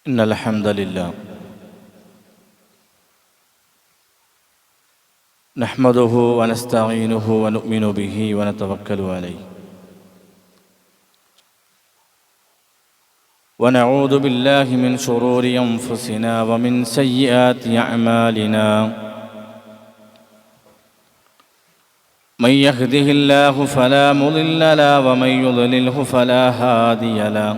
إن الحمد لله نحمده ونستعينه ونؤمن به ونتوكل عليه ونعوذ بالله من شرور أنفسنا ومن سيئات أعمالنا من يهده الله فلا مضل له ومن يضلله فلا هادي له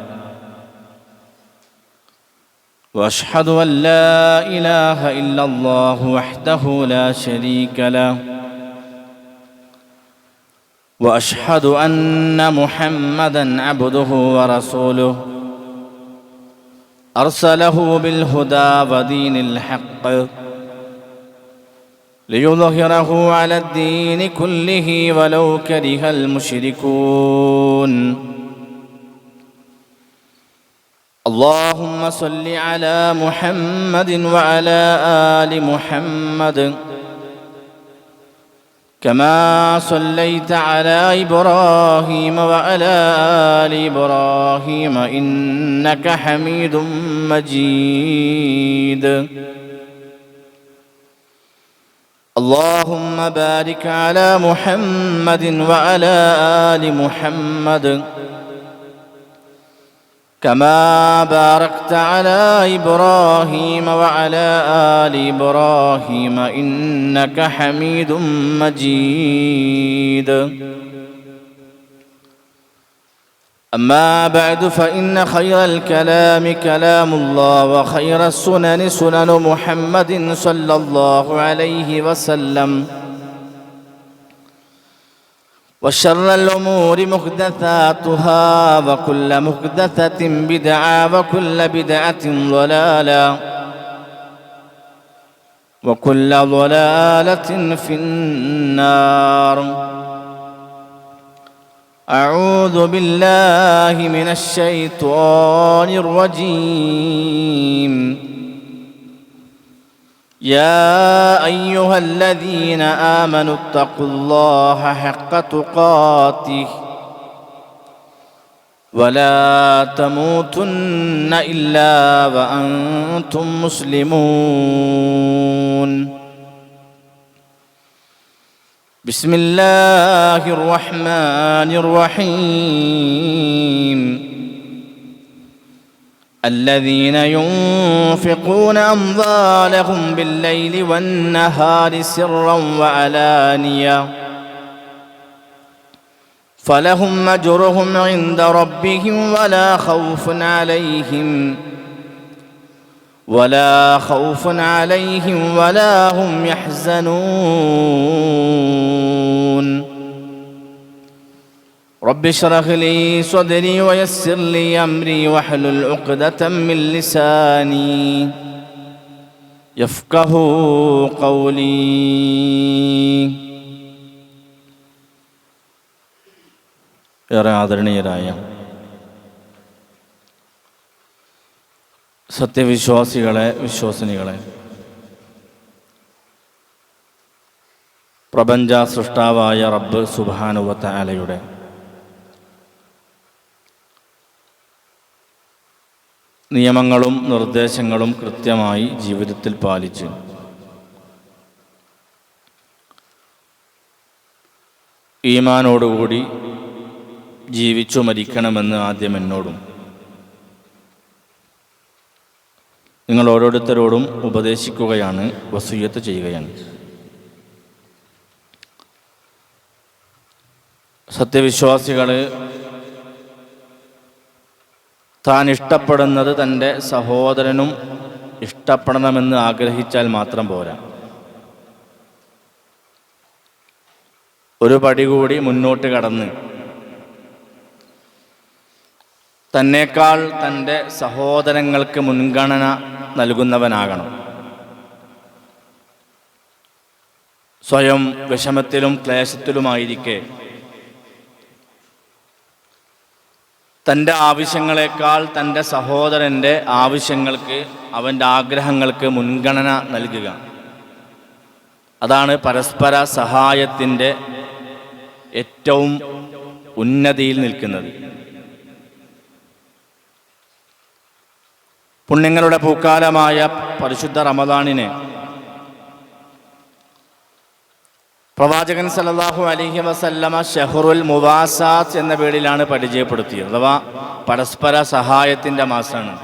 وأشهد أن لا إله إلا الله وحده لا شريك له وأشهد أن محمدًا عبده ورسوله أرسله بالهدى ودين الحق ليظهره على الدين كله ولو كره المشركون اللهم صل على محمد وعلى آل محمد كما صليت على إبراهيم وعلى آل إبراهيم إنك حميد مجيد اللهم بارك على محمد وعلى آل محمد كما باركت على إبراهيم وعلى آل إبراهيم إنك حميد مجيد أما بعد فإن خير الكلام كلام الله وخير السنن سنن محمد صلى الله عليه وسلم وشر الأمور محدثاتها وكل محدثة بدعة وكل بدعة ضلالة وكل ضلالة في النار أعوذ بالله من الشيطان الرجيم يا أيها الذين آمنوا اتقوا الله حق تقاته ولا تموتن إلا وأنتم مسلمون بسم الله الرحمن الرحيم الذين ينفقون أموالهم بالليل والنهار سرا وعلانية فلهم أجرهم عند ربهم ولا خوف عليهم ولا هم يحزنون رب اشرح لي صدري ويسر لي أمري واحلل عقدة من لساني يفقهوا قولي. ഏറെ ആദരണീയരായ സത്യവിശ്വാസികളെ, വിശ്വാസിനികളെ, പ്രപഞ്ച സൃഷ്ടാവായ റബ്ബ് സുബ്ഹാനഹു വ തആലയുടെ നിയമങ്ങളും നിർദ്ദേശങ്ങളും കൃത്യമായി ജീവിതത്തിൽ പാലിച്ച് ഈമാനോടുകൂടി ജീവിച്ചു മരിക്കണമെന്ന് ആദ്യം എന്നോടും നിങ്ങൾ ഓരോരുത്തരോടും ഉപദേശിക്കുകയാണ്, വസിയ്യത്ത് ചെയ്യുകയാണ്. സത്യവിശ്വാസികൾ താൻ ഇഷ്ടപ്പെടുന്നത് തൻ്റെ സഹോദരനും ഇഷ്ടപ്പെടണമെന്ന് ആഗ്രഹിച്ചാൽ മാത്രം പോരാ. ഒരു പടി കൂടി മുന്നോട്ട് കടന്ന് തന്നേക്കാൾ തൻ്റെ സഹോദരങ്ങൾക്ക് മുൻഗണന നൽകുന്നവനാകണം. സ്വയം വിഷമത്തിലും ക്ലേശത്തിലുമായിരിക്കെ തൻ്റെ ആവശ്യങ്ങളെക്കാൾ തൻ്റെ സഹോദരൻ്റെ ആവശ്യങ്ങൾക്ക്, അവൻ്റെ ആഗ്രഹങ്ങൾക്ക് മുൻഗണന നൽകുക. അതാണ് പരസ്പര സഹായത്തിൻ്റെ ഏറ്റവും ഉന്നതിയിൽ നിൽക്കുന്നത്. പുണ്യങ്ങളുടെ പൂക്കാലമായ പരിശുദ്ധ റമദാനിനെ പ്രവാചകൻ സല്ലല്ലാഹു അലൈഹി വസല്ലമ ഷഹ്റുൽ മുവാസാത്ത് എന്ന പേരിലാണ് പരിചയപ്പെടുത്തിയത്. അഥവാ പരസ്പര സഹായത്തിൻ്റെ മാസമാണ്.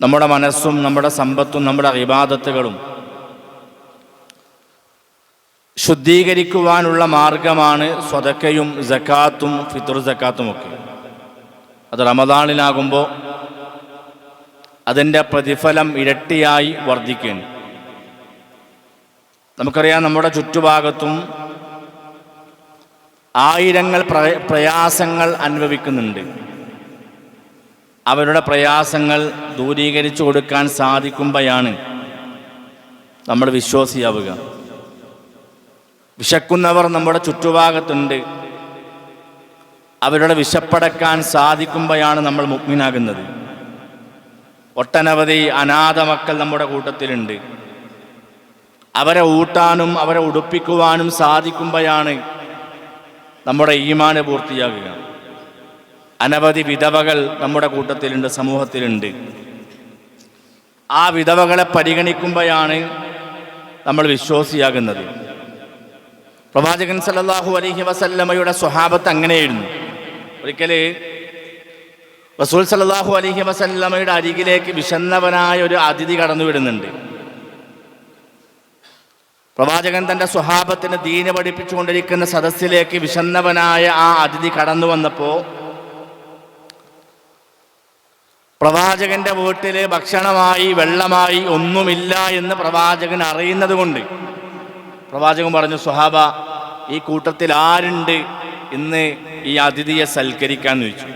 നമ്മുടെ മനസ്സും നമ്മുടെ സമ്പത്തും നമ്മുടെ ഇബാദത്തുകളും ശുദ്ധീകരിക്കുവാനുള്ള മാർഗമാണ് സ്വതക്കയും സക്കാത്തും ഫിത്ർ സക്കാത്തും ഒക്കെ. അത് റമദാനിലാകുമ്പോൾ അതിൻ്റെ പ്രതിഫലം ഇരട്ടിയായി വർദ്ധിക്കുന്നു. നമുക്കറിയാം, നമ്മുടെ ചുറ്റുഭാഗത്തും ആയിരങ്ങൾ പ്രയാസങ്ങൾ അനുഭവിക്കുന്നുണ്ട്. അവരുടെ പ്രയാസങ്ങൾ ദൂരീകരിച്ചു കൊടുക്കാൻ സാധിക്കുമ്പോഴാണ് നമ്മൾ വിശ്വാസിയാവുക. വിശക്കുന്നവർ നമ്മുടെ ചുറ്റുഭാഗത്തുണ്ട്. അവരുടെ വിശപ്പടക്കാൻ സാധിക്കുമ്പോഴാണ് നമ്മൾ മുഅ്മിനാകുന്നത്. ഒട്ടനവധി അനാഥ മക്കൾ നമ്മുടെ കൂട്ടത്തിലുണ്ട്. അവരെ ഊട്ടാനും അവരെ ഉടുപ്പിക്കുവാനും സാധിക്കുമ്പോഴാണ് നമ്മുടെ ഈമാൻ പൂർത്തിയാകുക. അനവധി വിധവകൾ നമ്മുടെ കൂട്ടത്തിലുണ്ട്, സമൂഹത്തിലുണ്ട്. ആ വിധവകളെ പരിഗണിക്കുമ്പോഴാണ് നമ്മൾ വിശ്വാസിയാകുന്നത്. പ്രവാചകൻ സല്ലല്ലാഹു അലൈഹി വസല്ലമയുടെ സ്വഹാബത്ത് അങ്ങനെയായിരുന്നു. ഒരിക്കൽ റസൂൽ സല്ലല്ലാഹു അലൈഹി വസല്ലമയുടെ അരികിലേക്ക് വിശന്നവനായ ഒരു അതിഥി കടന്നു വിടുന്നുണ്ട്. പ്രവാചകൻ തൻ്റെ സ്വഹാബത്തിന് ദീന് പഠിപ്പിച്ചുകൊണ്ടിരിക്കുന്ന സദസ്സിലേക്ക് വിശന്നവനായ ആ അതിഥി കടന്നു വന്നപ്പോൾ പ്രവാചകന്റെ വീട്ടിൽ ഭക്ഷണമായി വെള്ളമായി ഒന്നുമില്ല എന്ന് പ്രവാചകൻ അറിയുന്നത് കൊണ്ട് പ്രവാചകൻ പറഞ്ഞു, സ്വഹാബ, ഈ കൂട്ടത്തിൽ ആരുണ്ട് ഇന്ന് ഈ അതിഥിയെ സൽക്കരിക്കാന്ന് ചോദിച്ചു.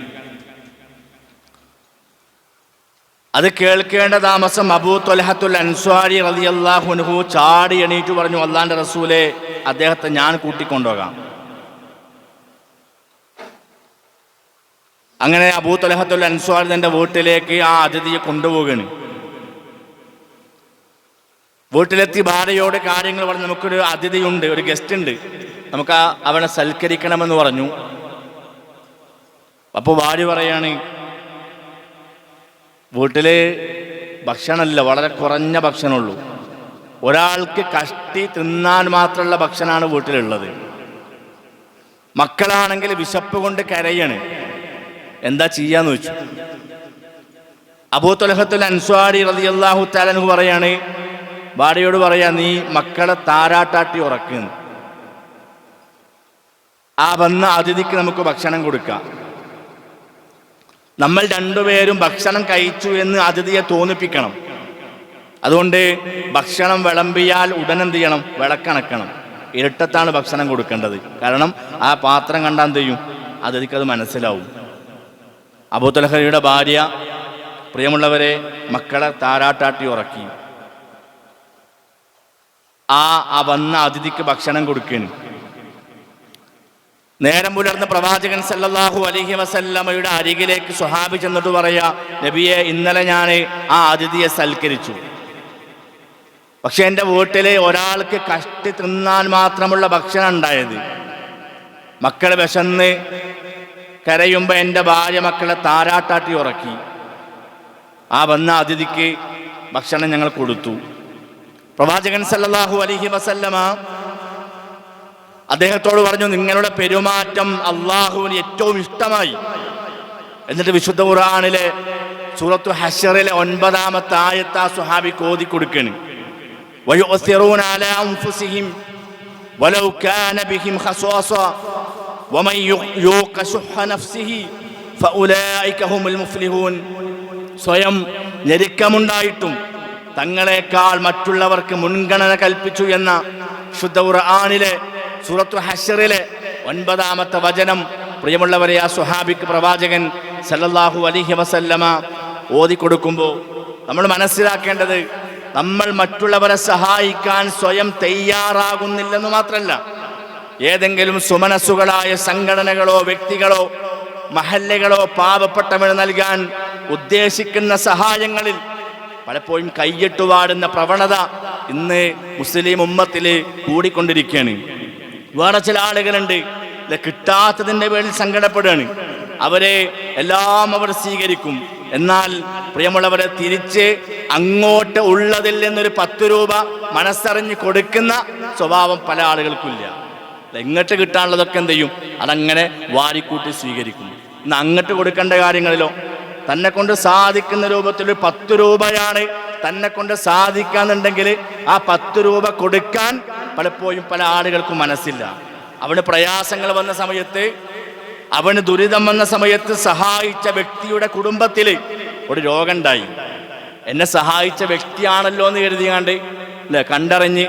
അത് കേൾക്കേണ്ട താമസം അബൂ ത്വൽഹത്തുൽ അൻസ്വാരി റളിയല്ലാഹു അൻഹു ചാടി എണീറ്റു പറഞ്ഞു, അല്ലാഹുവിന്റെ റസൂലേ, അദ്ദേഹത്തെ ഞാൻ കൂട്ടിക്കൊണ്ടുപോകാം. അങ്ങനെ അബൂ ത്വൽഹത്തുൽ അൻസ്വാരി തൻ്റെ വീട്ടിലേക്ക് ആ അതിഥിയെ കൊണ്ടുപോവുകയാണ്. വീട്ടിലെത്തി ഭാര്യയോട് കാര്യങ്ങൾ പറഞ്ഞു, നമുക്കൊരു അതിഥിയുണ്ട്, ഒരു ഗസ്റ്റ് ഉണ്ട്, നമുക്ക് അവനെ സൽക്കരിക്കണമെന്ന് പറഞ്ഞു. അപ്പോൾ ഭാര്യ പറയാണ്, വീട്ടിൽ ഭക്ഷണമല്ല, വളരെ കുറഞ്ഞ ഭക്ഷണമുള്ളൂ. ഒരാൾക്ക് കഷ്ടി തിന്നാൻ മാത്രമുള്ള ഭക്ഷണമാണ് വീട്ടിലുള്ളത്. മക്കളാണെങ്കിൽ വിശപ്പ് കൊണ്ട് കരയാണ്. എന്താ ചെയ്യാന്ന് വെച്ചു. അബൂ ത്വൽഹത്തുൽ അൻസ്വാരി റളിയല്ലാഹു തആല അൻഹു പറയാണ്, ഭാര്യയോട് പറയാ, നീ മക്കളെ താരാട്ടാട്ടി ഉറക്കുന്നു. ആ വന്ന അതിഥിക്ക് നമുക്ക് ഭക്ഷണം കൊടുക്കാം. നമ്മൾ രണ്ടുപേരും ഭക്ഷണം കഴിച്ചു എന്ന് അതിഥിയെ തോന്നിപ്പിക്കണം. അതുകൊണ്ട് ഭക്ഷണം വിളമ്പിയാൽ ഉടൻ എന്ത് ചെയ്യണം? വിളക്കണക്കണം. ഇരട്ടത്താണ് ഭക്ഷണം കൊടുക്കേണ്ടത്. കാരണം ആ പാത്രം കണ്ടാൽ എന്ത് ചെയ്യും? അതിഥിക്കത് മനസ്സിലാവും. അബൂ ത്വൽഹയുടെ ഭാര്യ, പ്രിയമുള്ളവരെ, മക്കളെ താരാട്ടാട്ടി ഉറക്കി ആ വന്ന അതിഥിക്ക് ഭക്ഷണം കൊടുക്കുന്നു. നേരം പുലർന്ന് പ്രവാചകൻ സല്ലല്ലാഹു അലൈഹി വസല്ലമയുടെ അരികിലേക്ക് സ്വഹാബി ചെന്നിട്ട് പറയാ, നബിയെ, ഇന്നലെ ഞാൻ ആ അതിഥിയെ സൽക്കരിച്ചു. പക്ഷെ എൻ്റെ വീട്ടിൽ ഒരാൾക്ക് കഷ്ടി തിന്നാൻ മാത്രമുള്ള ഭക്ഷണം ഉണ്ടായത്. മക്കൾ വിശന്ന് കരയുമ്പോൾ എൻ്റെ ഭാര്യ മക്കളെ താരാട്ടാട്ടി ഉറക്കി. ആ വന്ന അതിഥിക്ക് ഭക്ഷണം ഞങ്ങൾ കൊടുത്തു. പ്രവാചകൻ സല്ലല്ലാഹു അലൈഹി വസല്ലമ അദ്ദേഹത്തോട് പറഞ്ഞു, നിങ്ങളുടെ പെരുമാറ്റം അള്ളാഹുവിന് ഏറ്റവും ഇഷ്ടമായി. എന്നിട്ട് വിശുദ്ധ ഖുർആനിലെ സൂറത്തു ഹശ്റിലെ 9-ാമത്തെ ആയത്ത് ആ സ്വഹാബിക്ക് ഓതി കൊടുക്കണ്. വയുഅ്സിറൂന അലാ അൻഫുസിഹിം വലൗ കാന ബിഹിം ഖസാസ വമൻ യൂഖ ശുഹ്ഹ നഫ്സിഹി ഫഉലൈക ഹുമുൽ മുഫ്ലിഹൂൻ. സ്വയം ഞെരുക്കമുണ്ടായിട്ടും തങ്ങളെക്കാൾ മറ്റുള്ളവർക്ക് മുൻഗണന കൽപ്പിച്ചു എന്ന വിശുദ്ധ ഖുർആനിലെ സൂറത്തു ഹശ്റിലെ 9-ാമത്തെ വചനം, പ്രിയമുള്ളവരെ, ആ സ്വഹാബിക്ക് പ്രവാചകൻ സല്ലല്ലാഹു അലൈഹി വസല്ലമ ഓതിക്കൊടുക്കുമ്പോൾ നമ്മൾ മനസ്സിലാക്കേണ്ടത്, നമ്മൾ മറ്റുള്ളവരെ സഹായിക്കാൻ സ്വയം തയ്യാറാകുന്നില്ലെന്ന് മാത്രമല്ല, ഏതെങ്കിലും സുമനസ്സുകളായ സംഘടനകളോ വ്യക്തികളോ മഹല്ലകളോ പാവപ്പെട്ടവന് നൽകാൻ ഉദ്ദേശിക്കുന്ന സഹായങ്ങളിൽ പലപ്പോഴും കയ്യെട്ടുവാടുന്ന പ്രവണത ഇന്ന് മുസ്ലിം ഉമ്മത്തിൽ കൂടിക്കൊണ്ടിരിക്കുകയാണ്. വേറെ ചില ആളുകളുണ്ട്, ഇത് കിട്ടാത്തതിൻ്റെ പേരിൽ സങ്കടപ്പെടുകയാണ്. അവരെ എല്ലാം അവർ സ്വീകരിക്കും. എന്നാൽ പ്രിയമുള്ളവരെ, തിരിച്ച് അങ്ങോട്ട് ഉള്ളതിൽ നിന്നൊരു 10 രൂപ മനസ്സറിഞ്ഞ് കൊടുക്കുന്ന സ്വഭാവം പല ആളുകൾക്കില്ല. ഇങ്ങോട്ട് കിട്ടാനുള്ളതൊക്കെ എന്ത് ചെയ്യും? അതങ്ങനെ വാരിക്കൂട്ടി സ്വീകരിക്കും. ഇന്ന് അങ്ങോട്ട് കൊടുക്കേണ്ട കാര്യങ്ങളിലോ തന്നെ കൊണ്ട് സാധിക്കുന്ന രൂപത്തിൽ 10 രൂപയാണ് തന്നെ കൊണ്ട് സാധിക്കാന്നുണ്ടെങ്കിൽ ആ 10 രൂപ കൊടുക്കാൻ പലപ്പോഴും പല ആളുകൾക്കും മനസ്സില്ല. അവന് പ്രയാസങ്ങൾ വന്ന സമയത്ത്, അവന് ദുരിതം വന്ന സമയത്ത് സഹായിച്ച വ്യക്തിയുടെ കുടുംബത്തിൽ ഒരു രോഗം ഉണ്ടായി. എന്നെ സഹായിച്ച വ്യക്തിയാണല്ലോ എന്ന് കരുതിയാണ്ട് കണ്ടറിഞ്ഞ്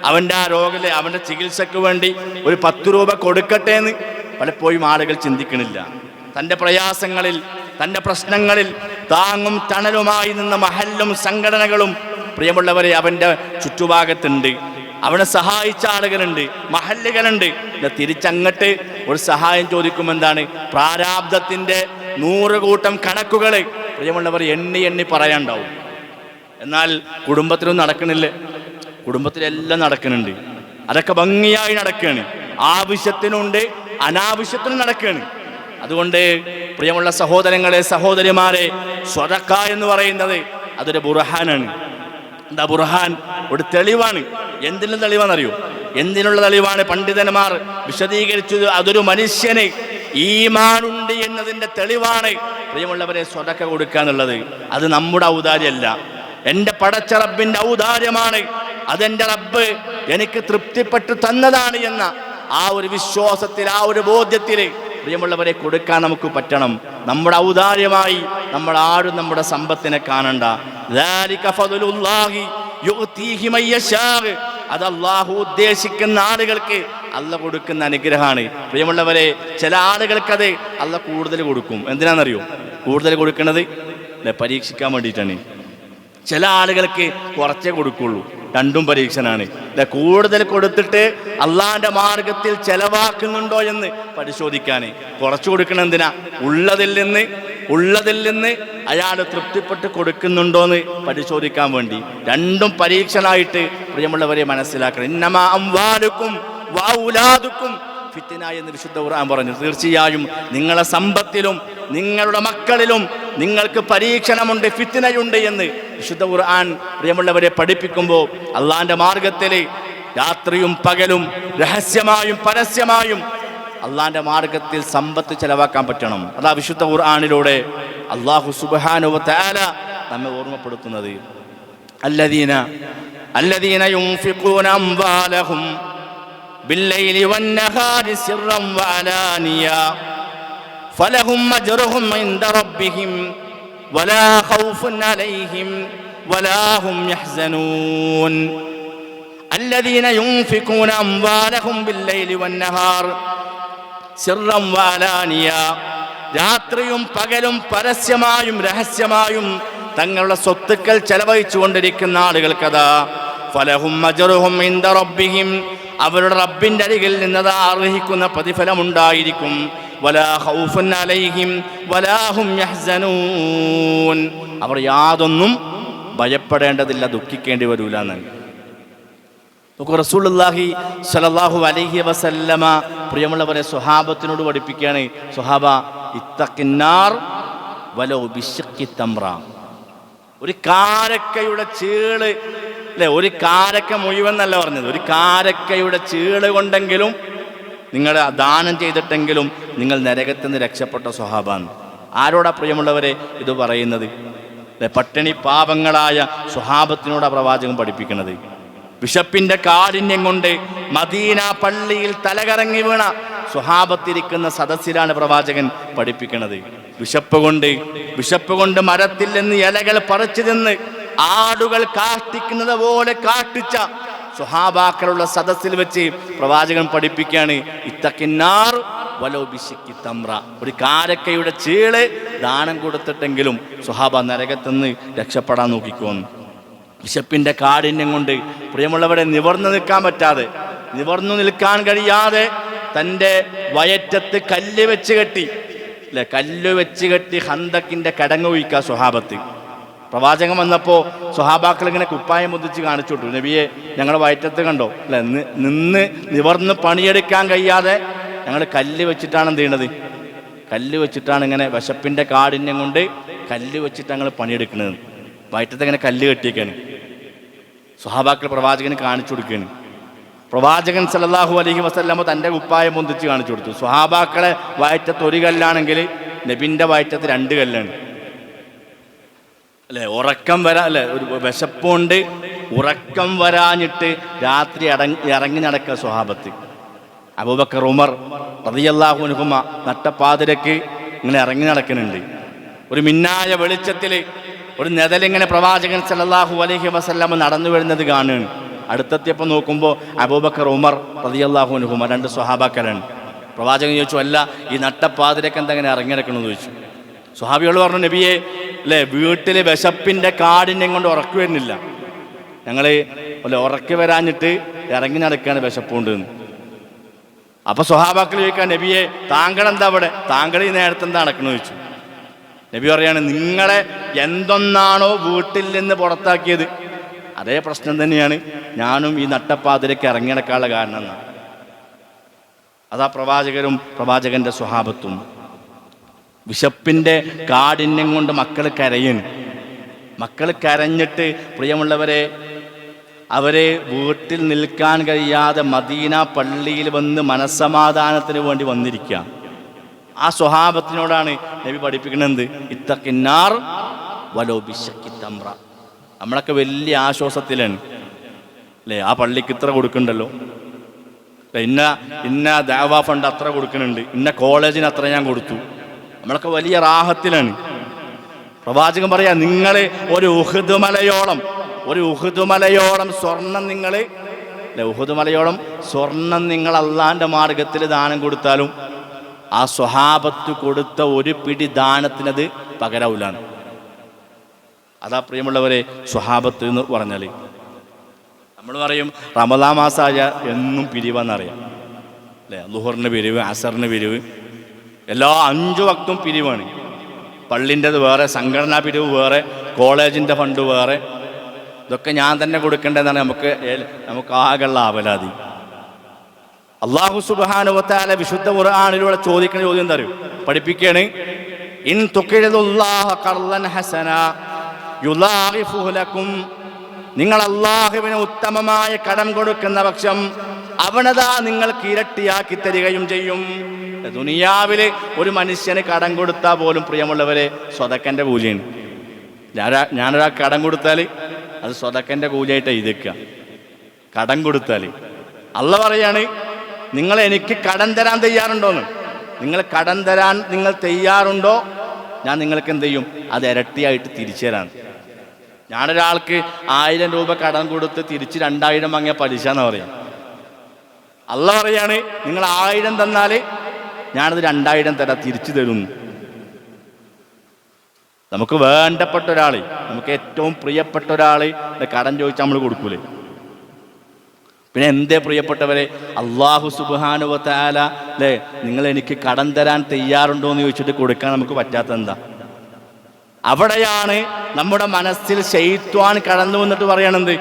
അവൻ്റെ ആ രോഗത്തിലെ അവൻ്റെ ചികിത്സക്ക് വേണ്ടി ഒരു 10 രൂപ കൊടുക്കട്ടെ എന്ന് പലപ്പോഴും ആളുകൾ ചിന്തിക്കണില്ല. തൻ്റെ പ്രയാസങ്ങളിൽ, തൻ്റെ പ്രശ്നങ്ങളിൽ താങ്ങും തണലുമായി നിന്ന മഹല്ലും സംഘടനകളും പ്രിയമുള്ളവരെ അവൻ്റെ ചുറ്റുഭാഗത്തുണ്ട്. അവനെ സഹായിച്ച ആളുകളുണ്ട്, മഹല്ലുകളുണ്ട്. തിരിച്ചങ്ങട്ട് ഒരു സഹായം ചോദിക്കും. എന്താണ്? പ്രാരാബ്ധത്തിൻ്റെ 100 കൂട്ടം കണക്കുകൾ പ്രിയമുള്ളവർ എണ്ണി എണ്ണി പറയാനുണ്ടാവും. എന്നാൽ കുടുംബത്തിലൊന്നും നടക്കണില്ലേ? കുടുംബത്തിലെല്ലാം നടക്കുന്നുണ്ട്. അതൊക്കെ ഭംഗിയായി നടക്കുകയാണ്. ആവശ്യത്തിനുണ്ട്, അനാവശ്യത്തിനും നടക്കുകയാണ്. അതുകൊണ്ട് പ്രിയമുള്ള സഹോദരങ്ങളെ, സഹോദരിമാരെ, സ്വതക്ക എന്ന് പറയുന്നത് അതൊരു ബുർഹാനാണ്. എന്താ ബുർഹാൻ? ഒരു തെളിവാണ്. എന്തിനുള്ള തെളിവാണെന്നറിയോ? എന്തിനുള്ള തെളിവാണ്? പണ്ഡിതന്മാർ വിശദീകരിച്ചത് അതൊരു മനുഷ്യന് ഈമാനുണ്ട് എന്നതിൻ്റെ തെളിവാണ്. പ്രിയമുള്ളവരെ, സ്വതക്ക കൊടുക്കുക എന്നുള്ളത് അത് നമ്മുടെ ഔദാര്യമല്ല, എൻ്റെ പടച്ച റബ്ബിൻ്റെ ഔദാര്യമാണ്. അതെൻ്റെ റബ്ബ് എനിക്ക് തൃപ്തിപ്പെട്ടു തന്നതാണ് എന്ന ആ ഒരു വിശ്വാസത്തിൽ, ആ ഒരു ബോധ്യത്തിൽ പ്രിയമുള്ളവരെ കൊടുക്കാൻ നമുക്ക് പറ്റണം. നമ്മുടെ ഔദാര്യമായി നമ്മൾ ആരും നമ്മുടെ സമ്പത്തിനെ കാണണ്ട. അത് അല്ലാഹു ഉദ്ദേശിക്കുന്ന ആളുകൾക്ക് അല്ല കൊടുക്കുന്ന അനുഗ്രഹമാണ്. പ്രിയമുള്ളവരെ, ചില ആളുകൾക്കത് അല്ല കൂടുതൽ കൊടുക്കും. എന്തിനാണെന്നറിയോ? കൂടുതൽ കൊടുക്കുന്നത് പരീക്ഷിക്കാൻ വേണ്ടിയിട്ടാണ്. ചില ആളുകൾക്ക് കുറച്ചേ കൊടുക്കുള്ളൂ. രണ്ടും പരീക്ഷനാണ്. കൂടുതൽ കൊടുത്തിട്ട് അള്ളാന്റെ മാർഗത്തിൽ ചെലവാക്കുന്നുണ്ടോ എന്ന് പരിശോധിക്കാൻ. കുറച്ചു കൊടുക്കണം എന്തിനാ? ഉള്ളതിൽ നിന്ന് അയാൾ തൃപ്തിപ്പെട്ട് കൊടുക്കുന്നുണ്ടോന്ന് പരിശോധിക്കാൻ വേണ്ടി. രണ്ടും പരീക്ഷണായിട്ട് പ്രിയമുള്ളവരെ മനസ്സിലാക്കണം. ഇന്നമാ അംവാലുക്കും വഔലാദുക്കും ഫിത്ന എന്ന് വിശുദ്ധ ഖുർആൻ പറഞ്ഞു. തീർച്ചയായും നിങ്ങളെ സമ്പത്തിലും നിങ്ങളുടെ മക്കളിലും നിങ്ങൾക്ക് പരീക്ഷണമുണ്ട്, ഫിത്നയുണ്ട് എന്ന് വിശുദ്ധ ഖുർആൻ പ്രിയമുള്ളവരെ പഠിപ്പിക്കുമ്പോൾ അള്ളാന്റെ മാർഗത്തിൽ രാത്രിയും പകലും രഹസ്യമായും പരസ്യമായും അള്ളാന്റെ മാർഗത്തിൽ സമ്പത്ത് ചെലവാക്കാൻ പറ്റണം. അതാ വിശുദ്ധ ഖുർആനിലൂടെ അല്ലാഹു സുബ്ഹാനഹു വ തആല നമ്മെ ഓർമ്മപ്പെടുത്തുന്നത്. അല്ലദീന യുൻഫിഖൂന അംവാലഹും ബില്ലൈലി വന്നഹാരി സിർറൻ വഅലാനിയ ഫലഹും അജ്റുഹും ഇൻദ റബ്ബിഹിം വലാ ഖൗഫുൻ അലൈഹിം വലാ ഹും യഹ്സനൂൻ. അല്ലദീന യുൻഫിഖൂന അംവാലഹും ബില്ലൈലി വന്നഹാർ സിർറൻ വഅലാനിയ, രാത്രിയും പകലും പരസ്യമായും രഹസ്യമായും തങ്ങളുടെ സ്വത്തുക്കൾ ചെലവഴിച്ചു കൊണ്ടിരിക്കുന്ന ആളുകൾക്കതാ ഫലഹും അജ്റുഹും ഇൻദ റബ്ബിഹിം, അവരുടെ റബ്ബിന്റെ അരികിൽ നിന്നത് അർഹിക്കുന്ന പ്രതിഫലമുണ്ടായിരിക്കും. വലാ ഖൗഫുൻ അലൈഹിം വലാ ഹും യഹ്സനൂൻ, അവർ യാതൊന്നും ഭയപ്പെടേണ്ടതില്ല, ദുഃഖിക്കേണ്ടി വരൂലെന്ന്. നമുക്ക് റസൂലുള്ളാഹി സ്വല്ലല്ലാഹു അലൈഹി വസല്ലമ പ്രിയമുള്ളവരെ സ്വഹാബത്തിനോട് പഠിപ്പിക്കുകയാണ്. സ്വഹാബ ഇത്തഖിന്നാർ വലൗ ബിശഖി തംറ, ഒരു കാരക്കയുടെ ചീള്, അല്ലെ, ഒരു കാരക്ക മുഴുവൻ എന്നല്ല പറഞ്ഞത്, ഒരു കാരക്കയുടെ ചീള് കൊണ്ടെങ്കിലും നിങ്ങൾ ദാനം ചെയ്തിട്ടെങ്കിലും നിങ്ങൾ നരകത്തിൽ നിന്ന് രക്ഷപ്പെട്ട സ്വഹാബാണ്. ആരോടാ പ്രിയമുള്ളവരെ ഇത് പറയുന്നത്? പട്ടിണി പാപങ്ങളായ സ്വഹാബത്തിനോടാ പ്രവാചകൻ പഠിപ്പിക്കുന്നത്. വിശപ്പിന്റെ കാഠിന്യം കൊണ്ട് മദീന പള്ളിയിൽ തലകറങ്ങി വീണ സ്വഹാബത്തിരിക്കുന്ന സദസ്സിലാണ് പ്രവാചകൻ പഠിപ്പിക്കുന്നത്. വിശപ്പ് കൊണ്ട് മരത്തിൽ നിന്ന് ഇലകൾ പറിച്ചു നിന്ന് ആടുകൾ കാഷ്ടിക്കുന്നത് പോലെ കാഷ്ടിച്ച സ്വഹാബാക്കളുള്ള സദസ്സിൽ വെച്ച് പ്രവാചകൻ പഠിപ്പിക്കുകയാണ് ഇത്തഖിന്നാർ വലൗ ബിശഖി തംറ, ഒരു കാരക്കയുടെ ചീള് ദാനം കൊടുത്തിട്ടെങ്കിലും സ്വഹാബ നരകത്തുനിന്ന് രക്ഷപ്പെടാൻ നോക്കിക്കോന്ന്. വിശപ്പിന്റെ കാഠിന്യം കൊണ്ട് പ്രിയമുള്ളവരെ നിവർന്നു നിൽക്കാൻ കഴിയാതെ തൻ്റെ വയറ്റത്ത് കല്ല് വെച്ച് കെട്ടി ഹന്തക്കിന്റെ കടങ്ങ് ഒഴിക്കുക സ്വഹാബത്ത്. പ്രവാചകൻ വന്നപ്പോൾ സ്വഹാബാക്കൾ ഇങ്ങനെ കുപ്പായം മുതിച്ച് കാണിച്ചു വിട്ടു, നബിയെ ഞങ്ങളുടെ വയറ്റത്ത് കണ്ടോ, അല്ലെ, നിവർന്ന് പണിയെടുക്കാൻ കഴിയാതെ ഞങ്ങൾ കല്ല് വെച്ചിട്ടാണ് എന്ത് ചെയ്യണത്, കല്ല് വെച്ചിട്ടാണ് ഇങ്ങനെ വിശപ്പിൻ്റെ കാഠിന്യം കൊണ്ട് കല്ല് വെച്ചിട്ട് ഞങ്ങൾ പണിയെടുക്കുന്നത്. വയറ്റത്തെ ഇങ്ങനെ കല്ല് കെട്ടിയേക്കാണ്. സ്വഹാബാക്കൾ പ്രവാചകന് കാണിച്ചു കൊടുക്കുകയാണ്. പ്രവാചകൻ സല്ലല്ലാഹു അലൈഹി വസല്ലമ തൻ്റെ കുപ്പായം പൊന്തിച്ച് കാണിച്ചു കൊടുത്തു. സ്വഹാബാക്കളെ വയറ്റത്ത് ഒരു കല്ലാണെങ്കിൽ നബിൻ്റെ വയറ്റത്ത് 2 കല്ലാണ്. അല്ലേ, ഉറക്കം അല്ലേ, ഒരു വിശപ്പുകൊണ്ട് ഉറക്കം വരാഞ്ഞിട്ട് രാത്രി ഇറങ്ങി നടക്കുക സ്വഹാബത്ത്. അബൂബക്കർ, ഉമർ റളിയല്ലാഹു അൻഹുമ നട്ടപ്പാതിരക്ക് ഇങ്ങനെ ഇറങ്ങി നടക്കുന്നുണ്ട്. ഒരു മിന്നായ വെളിച്ചത്തിൽ ഒരു നെതലിങ്ങനെ പ്രവാചകൻ സല്ലല്ലാഹു അലൈഹി വസല്ലമ നടന്നു വരുന്നത് കാണുകയാണ്. അടുത്തെത്തിയപ്പോൾ നോക്കുമ്പോൾ അബൂബക്കർ, ഉമർ റളിയല്ലാഹു അൻഹുമ 2 സ്വഹാബാക്കളാണ്. പ്രവാചകൻ ചോദിച്ചു, അല്ല ഈ നട്ടപ്പാതിരക്ക് എന്താ ഇങ്ങനെ ഇറങ്ങി നടക്കണമെന്ന് ചോദിച്ചു. സ്വഹാബികൾ പറഞ്ഞു, നബിയെ അല്ലേ, വീട്ടിൽ വിശപ്പിൻ്റെ കാഠിന്യം കൊണ്ട് ഉറക്കു വരുന്നില്ല, ഞങ്ങൾ അല്ലെ ഉറക്കി വരാഞ്ഞിട്ട് ഇറങ്ങി നടക്കുകയാണ് വിശപ്പുണ്ട് എന്ന്. അപ്പോൾ സ്വഹാബാക്കൾ ചോദിക്കാൻ, നബിയെ താങ്കളെന്താ അവിടെ, താങ്കൾ ഈ നേരത്തെ എന്താ നടക്കണമെന്ന് ചോദിച്ചു. നബി പറയാണ്, നിങ്ങളെ എന്തൊന്നാണോ വീട്ടിൽ നിന്ന് പുറത്താക്കിയത് അതേ പ്രശ്നം തന്നെയാണ് ഞാനും ഈ നട്ടപ്പാതിരക്ക് ഇറങ്ങി നടക്കാനുള്ള കാരണം എന്നാണ്. അതാ പ്രവാചകരും പ്രവാചകന്റെ സ്വഹാബത്തും. വിശപ്പിൻ്റെ കാഠിന്യം കൊണ്ട് മക്കൾ കരയും. മക്കൾ കരഞ്ഞിട്ട് പ്രിയമുള്ളവരെ അവരെ വീട്ടിൽ നിൽക്കാൻ കഴിയാതെ മദീന പള്ളിയിൽ വന്ന് മനസ്സമാധാനത്തിന് വേണ്ടി വന്നിരിക്കുക. ആ സ്വഹാബത്തിനോടാണ് നബി പഠിപ്പിക്കുന്നത്, ഇത്തഖിന്നാർ വലോ ബിശഖി തംറ. നമ്മളൊക്കെ വലിയ ആശ്വാസത്തിലാണ് അല്ലേ, ആ പള്ളിക്ക് ഇത്ര കൊടുക്കണ്ടല്ലോ, ഇന്ന ദഅവാ ഫണ്ട് അത്ര കൊടുക്കുന്നുണ്ട്, ഇന്ന കോളേജിന് അത്ര ഞാൻ കൊടുത്തു, നമ്മളൊക്കെ വലിയ റാഹത്തിലാണ്. പ്രവാചകൻ പറയാ, നിങ്ങൾ ഒരു ഉഹുദ് മലയോളം സ്വർണം നിങ്ങൾ ഉഹുദ് മലയോളം സ്വർണം നിങ്ങൾ അള്ളാന്റെ മാർഗത്തിൽ ദാനം കൊടുത്താലും ആ സ്വഹാബത്ത് കൊടുത്ത ഒരു പിടി ദാനത്തിനത് പകരാവൂലാണ്. അതാ പ്രിയമുള്ളവരെ സ്വഹാബത്ത് എന്ന് പറഞ്ഞാൽ. നമ്മൾ പറയും റമദാൻ മാസമായ എന്നും പിരിവെന്നറിയാം അല്ലേ, ളുഹറിന് പിരിവ്, അസറിന് പിരിവ്, എല്ലാ 5 വക്തും പിരിവാണ്. പള്ളിൻ്റെത് വേറെ, സംഘടനാ പിരിവ് വേറെ, കോളേജിൻ്റെ ഫണ്ട് വേറെ, ഇതൊക്കെ ഞാൻ തന്നെ കൊടുക്കേണ്ടതെന്നാണ് നമുക്ക് ആകെയുള്ള ആവലാതി. അല്ലാഹു സുബ്ഹാനഹു വ തആല വിശുദ്ധ ഖുർആനിലൂടെ ചോദിക്കുന്ന ചോദ്യം എന്താ അറിയോ, പഠിപ്പിക്കുകയാണ്, ഇൻ തുഖിറുല്ലാഹ ഖർളൻ ഹസന യുളാഇഫുഹു ലക്കും. നിങ്ങൾ അല്ലാഹുവിന് ഉത്തമമായ കടം കൊടുക്കുന്ന പക്ഷം അവനതാ നിങ്ങൾക്ക് ഇരട്ടിയാക്കി തരികയും ചെയ്യും. ദുനിയാവില് ഒരു മനുഷ്യന് കടം കൊടുത്താൽ പോലും പ്രിയമുള്ളവരെ സ്വതക്കൻ്റെ കൂലിയാണ്. ഞാനൊരാ കടം കൊടുത്താൽ അത് സ്വതക്കൻ്റെ കൂലിയായിട്ട് എഴുതിക്കുക. കടം കൊടുത്താൽ അല്ലാഹു പറയാണ്, നിങ്ങൾ എനിക്ക് കടം തരാൻ തയ്യാറുണ്ടോന്ന്. നിങ്ങൾ കടം തരാൻ നിങ്ങൾ തയ്യാറുണ്ടോ, ഞാൻ നിങ്ങൾക്ക് എന്ത് ചെയ്യും, അത് ഇരട്ടിയായിട്ട് തിരിച്ചു തരാൻ. ഞാനൊരാൾക്ക് 1000 രൂപ കടം കൊടുത്ത് തിരിച്ച് 2000 വാങ്ങിയ പലിശ എന്ന് പറയാം. അല്ലാഹു പറയാണ്, നിങ്ങൾ 1000 തന്നാൽ ഞാനത് 2000 തരാം, തിരിച്ചു തരും. നമുക്ക് വേണ്ടപ്പെട്ട ഒരാൾ, നമുക്ക് ഏറ്റവും പ്രിയപ്പെട്ട ഒരാൾ കടം ചോദിച്ചാൽ നമ്മൾ കൊടുക്കൂലേ? പിന്നെ എന്തേ പ്രിയപ്പെട്ടവരെ, അല്ലാഹു സുബ്ഹാനഹു വ തആല അല്ലേ, നിങ്ങൾ എനിക്ക് കടം തരാൻ തയ്യാറുണ്ടോ എന്ന് ചോദിച്ചിട്ട് കൊടുക്കാൻ നമുക്ക് പറ്റാത്ത എന്താ? അവിടെയാണ് നമ്മുടെ മനസ്സിൽ ശൈത്വാൻ കടന്നു വന്നിട്ട് പറയണത്.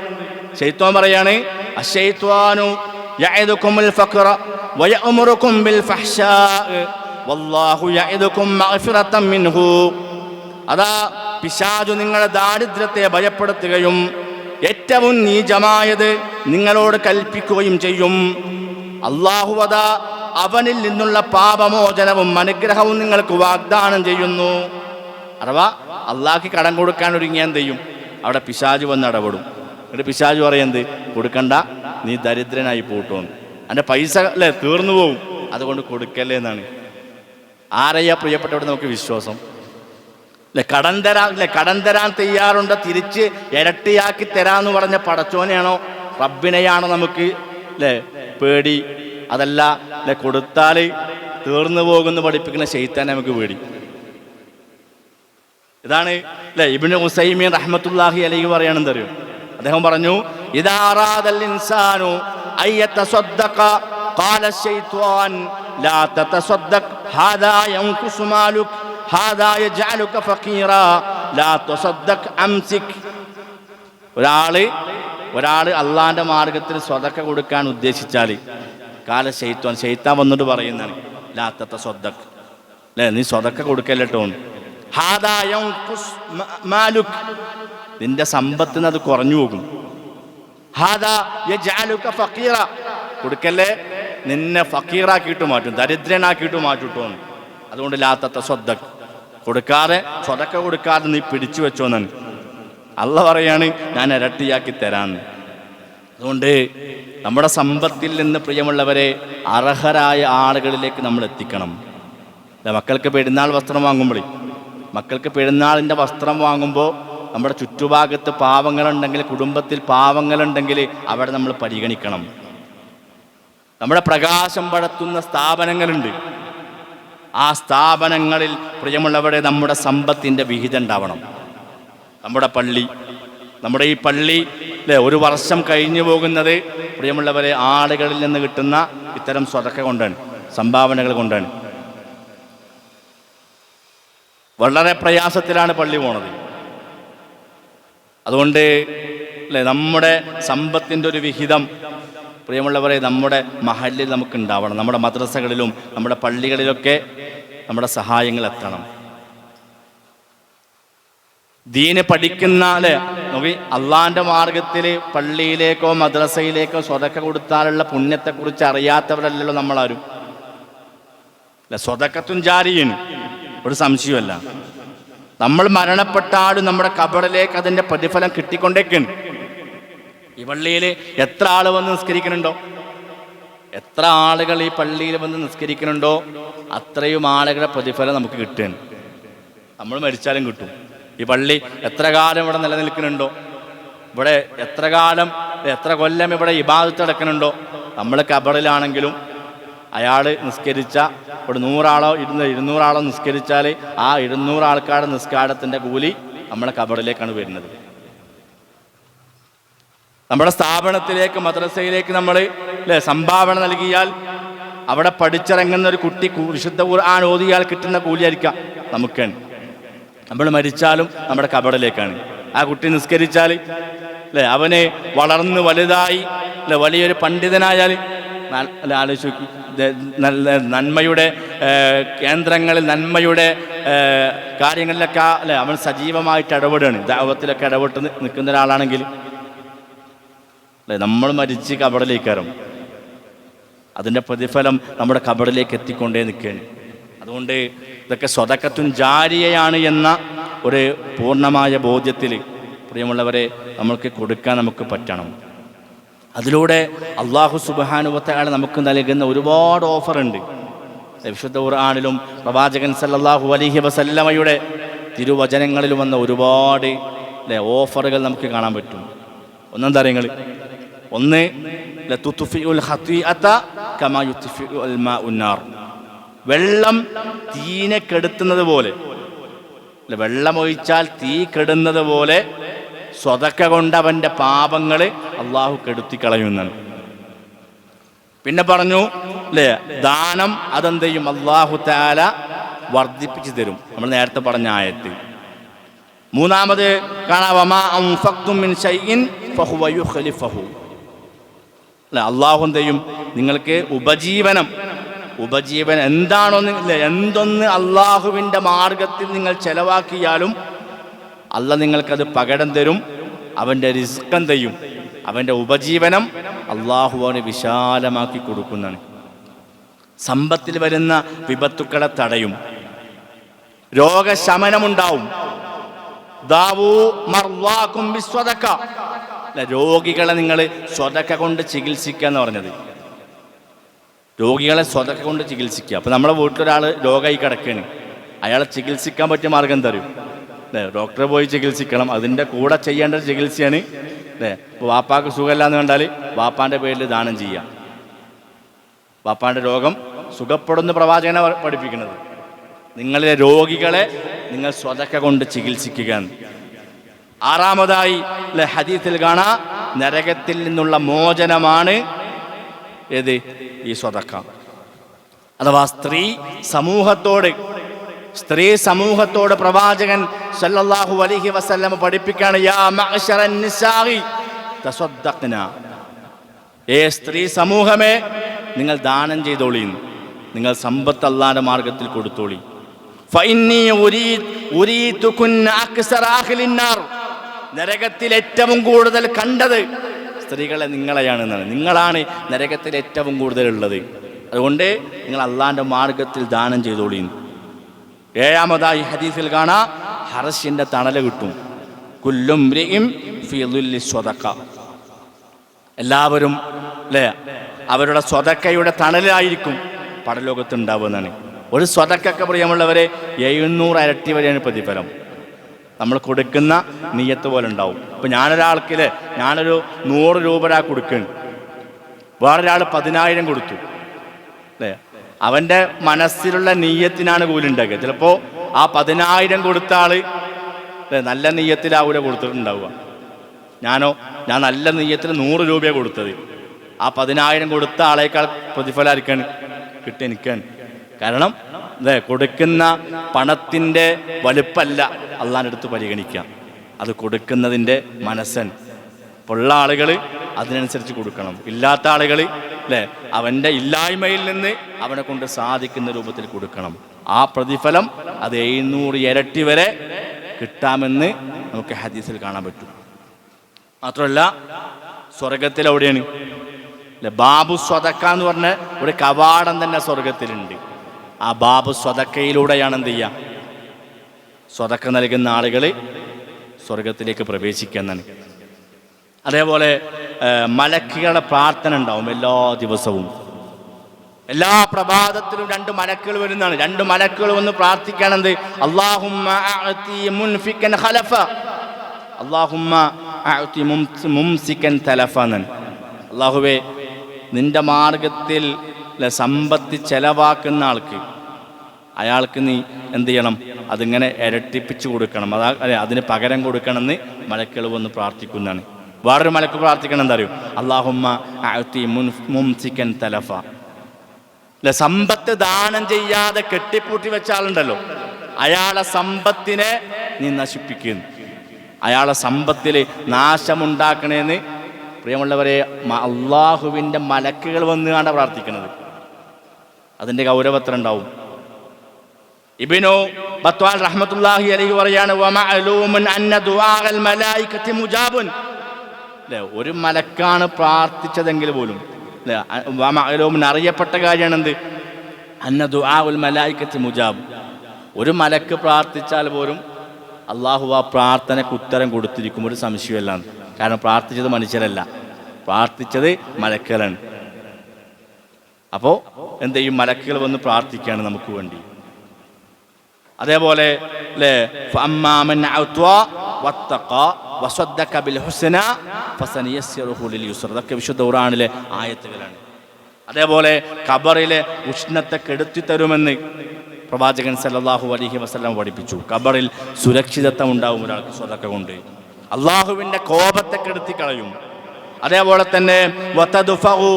ശൈത്വാൻ പറയാണ്, അശൈത്വാനു യഅദുകുമുൽ ഫഖറ വയഅമുറുകും ബിൽ ഫഹ്ശാഇ വല്ലാഹു യഅദുകും മഗ്ഫിറതൻ മിൻഹു. അതാ പിശാചു നിങ്ങളുടെ ദാരിദ്ര്യത്തെ ഭയപ്പെടുത്തുകയും ഏറ്റവും നീചമായത് നിങ്ങളോട് കൽപ്പിക്കുകയും ചെയ്യും. അല്ലാഹു അതാ അവനിൽ നിന്നുള്ള പാപമോചനവും അനുഗ്രഹവും നിങ്ങൾക്ക് വാഗ്ദാനം ചെയ്യുന്നു. അഥവാ അള്ളാഹ്ക്ക് കടം കൊടുക്കാൻ ഒരുങ്ങിയാൽ എന്ത് ചെയ്യും, അവിടെ പിശാചു വന്ന് ഇടപെടും. എന്നിട്ട് പിശാചു പറയുന്നത്, കൊടുക്കണ്ട, നീ ദരിദ്രനായി പോട്ടോന്ന്, എൻ്റെ പൈസ അല്ലേ തീർന്നു പോവും, അതുകൊണ്ട് കൊടുക്കല്ലേ എന്നാണ്. ആരെയാ പ്രിയപ്പെട്ടവിടെ നമുക്ക് വിശ്വാസം അല്ലെ? കടം തരാൻ തയ്യാറുണ്ട്, തിരിച്ച് ഇരട്ടിയാക്കി തരാന്ന് പറഞ്ഞ പടച്ചോനെയാണോ റബ്ബിനെയാണോ നമുക്ക് അല്ലേ പേടി? അതല്ല അല്ലെ, കൊടുത്താൽ തീർന്നു പോകുമെന്ന് പഠിപ്പിക്കുന്ന ശൈത്താനെ നമുക്ക് പേടി. ഇതാണ് അല്ലെ ഇബ്നു ഉസൈമീൻ റഹ്മത്തുള്ളാഹി അലൈഹി പറയണെന്ന് അറിയോ? അദ്ദേഹം പറഞ്ഞു, ഇദാ അറാദൽ ഇൻസാനു അയ്യതസദ്ദഖ ഖാല ശൈത്വാൻ ലാ തതസദ്ദഖ് ഹാദാ യൻഖുസു മാലുക് ഹാദാ യജഅലുക ഫഖീറാ ലാ തസദ്ദഖ് അംസിക്. ഒരാള് അള്ളാന്റെ മാർഗത്തിൽ സ്വതക്ക കൊടുക്കാൻ ഉദ്ദേശിച്ചാൽ കാല ശൈത്താൻ വന്നിട്ട് പറയുന്നതാണ്, ലാ തതസദ്ദഖ്, അല്ലേ, നീ സ്വതക്ക കൊടുക്കല്ലോ. നിന്റെ സമ്പത്തിന് അത് കുറഞ്ഞു പോകും. കൊടുക്കല്ലേ, നിന്നെ ഫക്കീറാക്കിയിട്ട് മാറ്റും, ദരിദ്രനാക്കിയിട്ട് മാറ്റൂട്ടോ. അതുകൊണ്ട് ലാത്തത്ത സ്വദഖ്, കൊടുക്കാതെ സ്വതക്ക കൊടുക്കാതെ നീ പിടിച്ചു വെച്ചോന്നാണ് അല്ലാഹ് പറയാണ്, ഞാൻ ഇരട്ടിയാക്കി തരാന്ന്. അതുകൊണ്ട് നമ്മുടെ സമ്പത്തിൽ നിന്ന് പ്രിയമുള്ളവരെ അർഹരായ ആളുകളിലേക്ക് നമ്മൾ എത്തിക്കണം. മക്കൾക്ക് പെരുന്നാൾ വസ്ത്രം വാങ്ങുമ്പോൾ, മക്കൾക്ക് പെരുന്നാളിൻ്റെ വസ്ത്രം വാങ്ങുമ്പോൾ നമ്മുടെ ചുറ്റുഭാഗത്ത് പാവങ്ങളുണ്ടെങ്കിൽ, കുടുംബത്തിൽ പാവങ്ങളുണ്ടെങ്കിൽ അവിടെ നമ്മൾ പരിഗണിക്കണം. നമ്മുടെ പ്രകാശം പടത്തുന്ന സ്ഥാപനങ്ങളുണ്ട്, ആ സ്ഥാപനങ്ങളിൽ പ്രിയമുള്ളവരെ നമ്മുടെ സമ്പത്തിൻ്റെ വിഹിതം ഉണ്ടാവണം. നമ്മുടെ പള്ളി, നമ്മുടെ ഈ പള്ളി അല്ലേ, ഒരു വർഷം കഴിഞ്ഞു പോകുന്നത് പ്രിയമുള്ളവരെ ആളുകളിൽ നിന്ന് കിട്ടുന്ന ഇത്തരം സ്വതക്ക കൊണ്ടാണ്, സംഭാവനകൾ കൊണ്ടാണ്. വളരെ പ്രയാസത്തിലാണ് പള്ളി പോണത്. അതുകൊണ്ട് അല്ലേ, നമ്മുടെ സമ്പത്തിൻ്റെ ഒരു വിഹിതം പ്രിയമുള്ളവരെ നമ്മുടെ മഹല്ലിൽ നമുക്ക് ഉണ്ടാവണം. നമ്മുടെ മദ്രസകളിലും നമ്മുടെ പള്ളികളിലൊക്കെ നമ്മുടെ സഹായങ്ങൾ എത്തണം. ദീന് പഠിക്കുന്ന അല്ലേ, നോക്കി അള്ളാന്റെ മാർഗത്തിൽ പള്ളിയിലേക്കോ മദ്രസയിലേക്കോ സ്വതക്ക കൊടുത്താലുള്ള പുണ്യത്തെക്കുറിച്ച് അറിയാത്തവരല്ലല്ലോ നമ്മളാരും. അല്ല, സ്വതക്കത്തും ജാരിയാണ്, ഒരു സംശയമല്ല. നമ്മൾ മരണപ്പെട്ടാലും നമ്മുടെ ഖബറിലേക്ക് അതിൻ്റെ പ്രതിഫലം കിട്ടിക്കൊണ്ടേക്കാണ്. ഈ പള്ളിയിൽ എത്ര ആൾ വന്ന് നിസ്കരിക്കുന്നുണ്ടോ, എത്ര ആളുകൾ ഈ പള്ളിയിൽ വന്ന് നിസ്കരിക്കുന്നുണ്ടോ അത്രയും ആളുകളുടെ പ്രതിഫലം നമുക്ക് കിട്ടുകയാണ്. നമ്മൾ മരിച്ചാലും കിട്ടും. ഈ പള്ളി എത്ര കാലം ഇവിടെ നിലനിൽക്കുന്നുണ്ടോ, ഇവിടെ എത്ര കാലം എത്ര കൊല്ലം ഇവിടെ ഇബാദത്ത് നടക്കുന്നുണ്ടോ, നമ്മൾ ഖബറിലാണെങ്കിലും അയാൾ നിസ്കരിച്ച ഇവിടെ 100 ആളോ 200 ആളോ നിസ്കരിച്ചാൽ ആ 200 ആൾക്കാരുടെ നിസ്കാരത്തിൻ്റെ കൂലി നമ്മളെ ഖബറിലേക്കാണ് വരുന്നത്. നമ്മുടെ സ്ഥാപനത്തിലേക്ക് മദ്രസയിലേക്ക് നമ്മൾ അല്ലേ സംഭാവന നൽകിയാൽ അവിടെ പഠിച്ചിറങ്ങുന്ന ഒരു കുട്ടി വിശുദ്ധ ഖുർആൻ ഓതിയാൽ കിട്ടുന്ന കൂലിയായിരിക്കാം നമുക്ക്. നമ്മൾ മരിച്ചാലും നമ്മുടെ ഖബറിലേക്കാണ്. ആ കുട്ടി നിസ്കരിച്ചാൽ അല്ലേ, അവന് വളർന്ന് വലുതായി അല്ലെ വലിയൊരു പണ്ഡിതനായാൽ ആലോചിച്ച് നല്ല നന്മയുടെ കേന്ദ്രങ്ങളിൽ നന്മയുടെ കാര്യങ്ങളിലൊക്കെ അല്ലെ അവൻ സജീവമായിട്ട് ഇടപെടുകയാണ്. ദഅവത്തിലൊക്കെ ഇടപെട്ട് നിൽക്കുന്ന ഒരാളാണെങ്കിൽ അല്ലെ, നമ്മൾ മരിച്ച് ഖബറിലേക്കാരും അതിൻ്റെ പ്രതിഫലം നമ്മുടെ ഖബറിലേക്ക് എത്തിക്കൊണ്ടേ നിൽക്കുകയാണ്. അതുകൊണ്ട് ഇതൊക്കെ സ്വതക്കത്തുൻ ജാരിയയാണ് എന്ന ഒരു പൂർണ്ണമായ ബോധ്യത്തിൽ പ്രിയമുള്ളവരെ നമ്മൾക്ക് കൊടുക്കാൻ നമുക്ക് പറ്റണം. അതിലൂടെ അള്ളാഹു സുബ്ഹാനഹു വ തആല നമുക്ക് നൽകുന്ന ഒരുപാട് ഓഫറുണ്ട്. വിശുദ്ധ ഖുർആനിലും പ്രവാചകൻ സല്ലല്ലാഹു അലൈഹി വസല്ലമയുടെ തിരുവചനങ്ങളിൽ വന്ന ഒരുപാട് അല്ലേ ഓഫറുകൾ നമുക്ക് കാണാൻ പറ്റും. ഒന്നെന്താ അറിയുങ്ങൾ, ഒന്ന് ലതുത്ഫിഉൽ ഖതീഅത കമാ യുത്ഫിഉൽ മാഉൻ നാർ, വെള്ളം തീനെ കെടുത്തുന്നത് പോലെ, വെള്ളം ഒഴിച്ചാൽ തീ കെടുന്നത് പോലെ സ്വതക്ക കൊണ്ട് അവൻ്റെ പാപങ്ങൾ അള്ളാഹു കെടുത്തിക്കളയുന്നാണ്. പിന്നെ പറഞ്ഞു അല്ലേ, ദാനം അതെന്ത് ചെയ്യും, അള്ളാഹു തആല വർദ്ധിപ്പിച്ചു തരും. നമ്മൾ നേരത്തെ പറഞ്ഞ ആയത്ത്. മൂന്നാമത് കാണാം, വമാ അൻഫഖ്തും മിൻ ശൈഇൻ ഫഹുവ യുഖ്ലിഫഹു, അല്ലേ അള്ളാഹു എന്ത് ചെയ്യും, നിങ്ങൾക്ക് ഉപജീവനം എന്താണോ എന്തൊന്ന് അള്ളാഹുവിൻ്റെ മാർഗത്തിൽ നിങ്ങൾ ചെലവാക്കിയാലും അള്ളാഹ് നിങ്ങൾക്കത് പകരം തരും. അവൻ്റെ റിസ്ക് എന്ത് ചെയ്യും, അവൻ്റെ ഉപജീവനം അള്ളാഹു അവന് വിശാലമാക്കി കൊടുക്കുന്നതാണ്. സമ്പത്തിൽ വരുന്ന വിപത്തുക്കളെ തടയും, രോഗശമനമുണ്ടാവും. ദാവൂ മർവാകും ബിസ്വദഖ, രോഗികളെ നിങ്ങൾ സ്വതക്ക കൊണ്ട് ചികിത്സിക്കുക എന്ന് പറഞ്ഞത്. രോഗികളെ സ്വതക്ക കൊണ്ട് ചികിത്സിക്കുക. അപ്പോൾ നമ്മുടെ വീട്ടിലൊരാൾ രോഗമായി കിടക്കുകയാണ്, അയാളെ ചികിത്സിക്കാൻ പറ്റിയ മാർഗം തരും അല്ലേ, ഡോക്ടറെ പോയി ചികിത്സിക്കണം. അതിൻ്റെ കൂടെ ചെയ്യേണ്ട ഒരു ചികിത്സയാണ് അല്ലേ. ഇപ്പോൾ വാപ്പാക്ക് സുഖമില്ല എന്ന് കണ്ടാൽ വാപ്പാൻ്റെ പേരിൽ ദാനം ചെയ്യാം. വാപ്പാൻ്റെ രോഗം സുഖപ്പെടുന്ന പ്രവാചകനെ പഠിപ്പിക്കുന്നത്. നിങ്ങളിലെ രോഗികളെ നിങ്ങൾ സ്വതക്ക കൊണ്ട് ചികിത്സിക്കുക. ആറാമതായി ഹദീസിൽ കാണാ, നരകത്തിൽ നിന്നുള്ള മോചനമാണ് ഏത്, ഈ സ്വതക്ക. അഥവാ സ്ത്രീ സമൂഹത്തോട് പ്രവാചകൻ സല്ലല്ലാഹു അലൈഹി വസല്ലം പഠിപ്പിക്കുകയാണ്, യാ മഅ്ശറൻ നിസാഇ തസദ്ദഖ്ന, സ്ത്രീ സമൂഹമേ നിങ്ങൾ ദാനം ചെയ്തോളി, നിങ്ങൾ സമ്പത്ത് അല്ലാഹുവിൻ്റെ മാർഗത്തിൽ കൊടുത്തോളി. ഫഇന്നി ഉരീതുകുന്ന അക്സറ അഹ്ലിന്നാർ, നരകത്തിൽ ഏറ്റവും കൂടുതൽ കണ്ടത് സ്ത്രീകളെ നിങ്ങളെയാണെന്നാണ്. നിങ്ങളാണ് നരകത്തിൽ ഏറ്റവും കൂടുതൽ ഉള്ളത്. അതുകൊണ്ട് നിങ്ങൾ അള്ളാഹിൻ്റെ മാർഗത്തിൽ ദാനം ചെയ്തോളീ. ഏഴാമതായി ഹദീസിൽ കാണാം, ഹർശിൻ്റെ തണല് കിട്ടും. കുല്ലും മ്രിഇം ഫീ ദുല്ലി സ്വദഖ, എല്ലാവരും അല്ലേ അവരുടെ സ്വതക്കയുടെ തണലായിരിക്കും പരലോകത്ത് ഉണ്ടാവുന്നതാണ്. ഒരു സ്വതക്കൊക്കെ പ്രിയമുള്ളവരെ 700 ഇരട്ടി വരെയാണ് പ്രതിഫലം. നമ്മൾ കൊടുക്കുന്ന നിയ്യത്ത് പോലെ ഉണ്ടാവും. ഇപ്പം ഞാനൊരാൾക്കില്ലേ ഞാനൊരു 100 രൂപ കൊടുക്കുകയാണ്, വേറൊരാൾ 10,000 കൊടുത്തു അല്ലേ, അവൻ്റെ മനസ്സിലുള്ള നീയത്തിനാണ് കൂലി ഉണ്ടാക്കുക. ചിലപ്പോൾ ആ 10,000 കൊടുത്ത ആള് നല്ല നീയത്തിലാവൂല കൊടുത്തിട്ടുണ്ടാവുക. ഞാൻ നല്ല നീയത്തിൽ 100 രൂപയാണ് കൊടുത്തത്. ആ 10,000 കൊടുത്ത ആളേക്കാൾ പ്രതിഫലം ആയിരിക്കാണ് കിട്ടുക എനിക്കാണ്. കാരണം കൊടുക്കുന്ന പണത്തിൻ്റെ വലുപ്പമല്ല അള്ളാഹിൻ്റെ അടുത്ത് പരിഗണിക്കുക, അത് കൊടുക്കുന്നതിൻ്റെ മനസ്സൻ. ഇപ്പോൾ ഉള്ള ആളുകൾ അതിനനുസരിച്ച് കൊടുക്കണം, ഇല്ലാത്ത ആളുകൾ അല്ലേ അവൻ്റെ ഇല്ലായ്മയിൽ നിന്ന് അവനെ കൊണ്ട് സാധിക്കുന്ന രൂപത്തിൽ കൊടുക്കണം. ആ പ്രതിഫലം അത് 700 ഇരട്ടി വരെ കിട്ടാമെന്ന് നമുക്ക് ഹദീസിൽ കാണാൻ പറ്റും. മാത്രമല്ല സ്വർഗത്തിൽ എവിടെയാണ് അല്ലെ ബാബു സ്വതക്ക എന്ന് പറഞ്ഞ ഒരു കവാടം തന്നെ സ്വർഗത്തിലുണ്ട്. ആ ബാബു സ്വതക്കയിലൂടെയാണ് എന്ത് ചെയ്യുക, സ്വതക്ക നൽകുന്ന ആളുകൾ സ്വർഗത്തിലേക്ക് പ്രവേശിക്കുന്നതാണ്. അതേപോലെ മലക്കുകളുടെ പ്രാർത്ഥന ഉണ്ടാവും എല്ലാ ദിവസവും. എല്ലാ പ്രഭാതത്തിലും 2 മലക്കുകൾ വരുന്നതാണ്. 2 മലക്കുകൾ വന്ന് പ്രാർത്ഥിക്കുകയാണെന്ത്, അല്ലാഹുമ്മ അഅതി മുൻഫിക്കൻ ഖലഫ, അല്ലാഹുമ്മ അഅതി മുംസിക്കൻ തലഫ. അല്ലാഹുവേ നിന്റെ മാർഗത്തിൽ സമ്പത്ത് ചെലവാക്കുന്ന ആൾക്ക് അയാൾക്ക് നീ എന്ത് ചെയ്യണം, അതിങ്ങനെ ഇരട്ടിപ്പിച്ചു കൊടുക്കണം, അതിന് പകരം കൊടുക്കണമെന്ന് മലക്കുകൾ വന്ന് പ്രാർത്ഥിക്കുന്നതാണ്. വേറൊരു മലക്ക് പ്രാർത്ഥിക്കണം എന്താ അറിയോ, അല്ലാഹുമ്മ അഅതി മുംസിക്കൻ തലഫ. സമ്പത്ത് ദാനം ചെയ്യാതെ കെട്ടിപ്പൂട്ടി വെച്ച ആളുണ്ടല്ലോ, അയാളെ സമ്പത്തിനെ നീ നശിപ്പിക്കുന്നു, അയാളെ സമ്പത്തിൽ നാശമുണ്ടാക്കണേന്ന് പ്രിയമുള്ളവരെ അള്ളാഹുവിൻ്റെ മലക്കുകൾ വന്നുകാണ്ട പ്രാർത്ഥിക്കുന്നത്. അതിൻ്റെ ഗൗരവത്തിൽ ഉണ്ടാവും. ഇബ്നു ബത്വാൽ റഹ്മത്തുള്ളാഹി അലൈഹി പറയാണ്, വമഅലൂമുൻ അന്ന ദുആഅൽ മലായികതി മുജാബുൻ. ഒരു മലക്കാണ് പ്രാർത്ഥിച്ചതെങ്കിൽ പോലും വമഅലൂമുൻ അറിയപ്പെട്ട കാര്യമാണ് എന്ത്, അന്ന ദുആഉൽ മലായികതി മുജാബ്. ഒരു മലക്ക് പ്രാർത്ഥിച്ചാൽ പോലും അള്ളാഹു ആ പ്രാർത്ഥനയ്ക്ക് ഉത്തരം കൊടുത്തിരിക്കും, ഒരു സംശയമല്ല. കാരണം പ്രാർത്ഥിച്ചത് മനുഷ്യരല്ല, പ്രാർത്ഥിച്ചത് മലക്കുകളാണ്. അപ്പോൾ എന്ത് ചെയ്യും, മലക്കുകൾ വന്ന് പ്രാർത്ഥിക്കുകയാണ് നമുക്ക് വേണ്ടി. അതേപോലെ അല്ലേ ഫഅമ്മാമൻ അഅ്താ വത്തഖ വസദ്ദഖ ബിൽ ഹുസ്ന ഫസനയസ്സിറുഹു ലിൽ യുസ്ര. ഇതൊക്കെ വിശുദ്ധ ഖുർആനിലെ ആയത്തുകളാണ്. അതേപോലെ ഖബറിലെ ഉഷ്ണത്തെ കെടുത്തി തരുമെന്ന് പ്രവാചകൻ സല്ലല്ലാഹു അലൈഹി വസല്ലം പഠിപ്പിച്ചു. ഖബറിൽ സുരക്ഷിതത്വം ഉണ്ടാവും ഒരാൾക്ക് സ്വതക്ക കൊണ്ട്. അള്ളാഹുവിൻ്റെ കോപത്തെ കെടുത്തി കളയും. അതേപോലെ തന്നെ വതദ്ഫഉ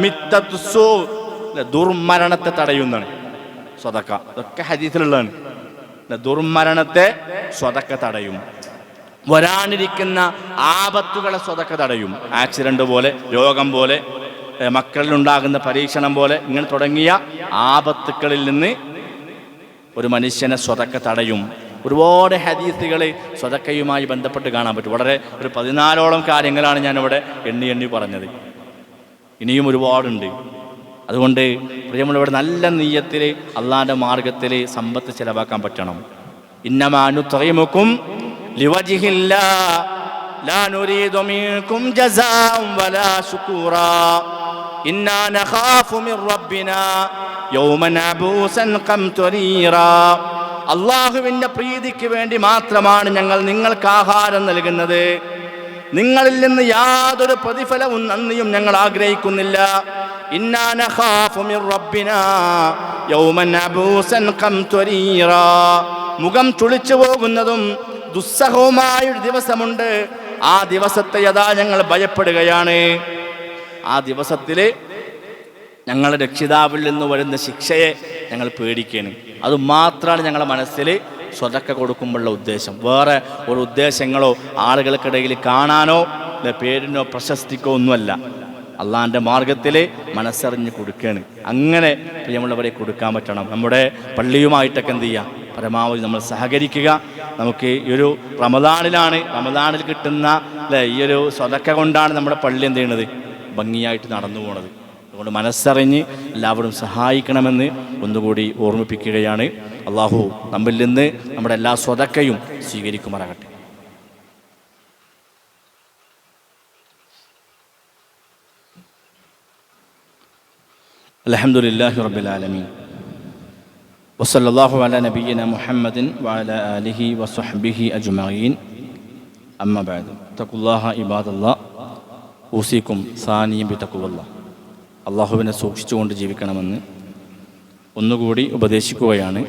മിത്തത്തുസു, ദുർമരണത്തെ തടയുന്നതാണ് സ്വതക്ക. ഇതൊക്കെ ഹദീസിലുള്ളതാണ്. ദുർമരണത്തെ സ്വതക്ക തടയും. വരാനിരിക്കുന്ന ആപത്തുകളെ സ്വതക്ക തടയും. ആക്സിഡന്റ് പോലെ, രോഗം പോലെ, മക്കളിലുണ്ടാകുന്ന പരീക്ഷണം പോലെ ഇങ്ങനെ തുടങ്ങിയ ആപത്തുക്കളിൽ നിന്ന് ഒരു മനുഷ്യനെ സ്വതക്ക തടയും. ഒരുപാട് ഹദീസുകൾ സ്വതക്കയുമായി ബന്ധപ്പെട്ട് കാണാൻ പറ്റും. വളരെ ഒരു 14ഓളം കാര്യങ്ങളാണ് ഞാനിവിടെ എണ്ണി പറഞ്ഞത്. ഇനിയും ഒരുപാടുണ്ട്. അതുകൊണ്ട് പ്രിയമുള്ളവർ നല്ല നിയ്യത്തിൽ അള്ളാഹിൻ്റെ മാർഗത്തിൽ സമ്പത്ത് ചെലവാക്കാൻ പറ്റണം. ഇന്നമാ നുത്ഇമുകും ലിവജ്ഹില്ലാഹ് ലാ നുരീദു മിൻകും ജസാഅൻ വലാ ശുകൂറാ ഇന്നാ നഖാഫു മിർ റബ്ബിനാ യൗമൻ അബൂസൻ ഖംതരീറാ. അള്ളാഹുവിൻ്റെ പ്രീതിക്ക് വേണ്ടി മാത്രമാണ് ഞങ്ങൾ നിങ്ങൾക്ക് ആഹാരം നൽകുന്നത്. നിങ്ങളിൽ നിന്ന് യാതൊരു പ്രതിഫലവും നന്ദിയും ഞങ്ങൾ ആഗ്രഹിക്കുന്നില്ല. ഇന്നാ നഖാഫു മിർ റബ്ബിനാ യൗമൻ അബൂസൻ ഖംതരീറാ. മുഖം ചുളിച്ചു പോകുന്നതും ദുസ്സഹവുമായ ഒരു ദിവസമുണ്ട്. ആ ദിവസത്തെ യഥാ ഞങ്ങൾ ഭയപ്പെടുകയാണ്. ആ ദിവസത്തിൽ ഞങ്ങളുടെ രക്ഷിതാവിൽ നിന്ന് വരുന്ന ശിക്ഷയെ ഞങ്ങൾ പേടിക്കുകയാണ്. അതുമാത്രമാണ് ഞങ്ങളുടെ മനസ്സിൽ സ്വതക്ക കൊടുക്കുമ്പോഴുള്ള ഉദ്ദേശം. വേറെ ഒരു ഉദ്ദേശങ്ങളോ ആളുകൾക്കിടയിൽ കാണാനോ പേരിനോ പ്രശസ്തിക്കോ ഒന്നുമല്ല. അള്ളാഹിൻ്റെ മാർഗത്തിൽ മനസ്സറിഞ്ഞ് കൊടുക്കുകയാണ്. അങ്ങനെ പ്രിയമുള്ളവരെ കൊടുക്കാൻ പറ്റണം. നമ്മുടെ പള്ളിയുമായിട്ടൊക്കെ എന്ത് ചെയ്യുക, പരമാവധി നമ്മൾ സഹകരിക്കുക. നമുക്ക് ഈ ഒരു റമദാനിൽ കിട്ടുന്ന ഈ ഒരു സ്വതക്ക കൊണ്ടാണ് നമ്മുടെ പള്ളി എന്ത് ചെയ്യുന്നത്, ഭംഗിയായിട്ട് നടന്നു പോകുന്നത്. അതുകൊണ്ട് മനസ്സറിഞ്ഞ് എല്ലാവരും സഹായിക്കണമെന്ന് ഒന്നുകൂടി ഓർമ്മിപ്പിക്കുകയാണ്. അള്ളാഹു നമ്മിൽ നിന്ന് നമ്മുടെ എല്ലാ സ്വതക്കയും സ്വീകരിക്കുമാറാകട്ടെ. അൽഹംദുലില്ലാഹി റബ്ബിൽ ആലമീൻ വസല്ലല്ലാഹു അലാ നബിയ്യിനാ മുഹമ്മദിൻ വഅലാ ആലിഹി വസഹ്ബിഹി അജ്മഈൻ. അമ്മാ ബഅദ്. തഖുല്ലാഹ ഇബാദല്ലാഹ് ഊസിക്കും സാനിയം ബിതഖ്വല്ലാഹ്. അള്ളാഹുവിനെ സൂക്ഷിച്ചുകൊണ്ട് ജീവിക്കണമെന്ന് ഒന്നുകൂടി ഉപദേശിക്കുകയാണ്,